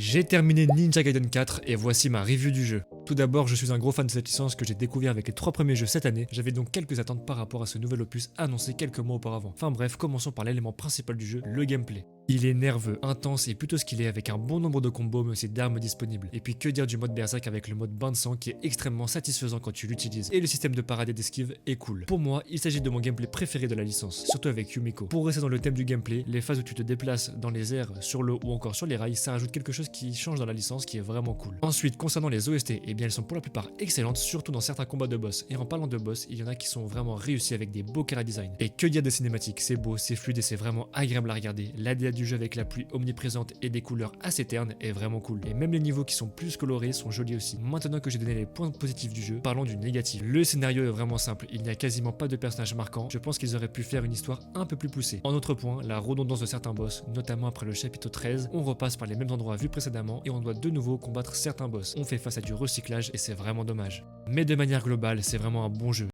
J'ai terminé Ninja Gaiden 4 et voici ma review du jeu. Tout d'abord, je suis un gros fan de cette licence que j'ai découvert avec les 3 premiers jeux cette année, j'avais donc quelques attentes par rapport à ce nouvel opus annoncé quelques mois auparavant. Enfin bref, commençons par l'élément principal du jeu, le gameplay. Il est nerveux, intense et plutôt skillé avec un bon nombre de combos mais aussi d'armes disponibles. Et puis que dire du mode Berserk avec le mode bain de sang qui est extrêmement satisfaisant quand tu l'utilises. Et le système de parade et d'esquive est cool. Pour moi, il s'agit de mon gameplay préféré de la licence, surtout avec Yumiko. Pour rester dans le thème du gameplay, les phases où tu te déplaces dans les airs, sur l'eau ou encore sur les rails, ça rajoute quelque chose qui change dans la licence qui est vraiment cool. Ensuite, concernant les OST, eh bien elles sont pour la plupart excellentes, surtout dans certains combats de boss. Et en parlant de boss, il y en a qui sont vraiment réussis avec des beaux chara design. Et que dire des cinématiques, c'est beau, c'est fluide et c'est vraiment agréable à regarder. L'ADA du jeu avec la pluie omniprésente et des couleurs assez ternes est vraiment cool. Et même les niveaux qui sont plus colorés sont jolis aussi. Maintenant que j'ai donné les points positifs du jeu, parlons du négatif. Le scénario est vraiment simple, il n'y a quasiment pas de personnages marquants, je pense qu'ils auraient pu faire une histoire un peu plus poussée. En autre point, la redondance de certains boss, notamment après le chapitre 13, on repasse par les mêmes endroits vus précédemment et on doit de nouveau combattre certains boss. On fait face à du recyclage et c'est vraiment dommage. Mais de manière globale, c'est vraiment un bon jeu.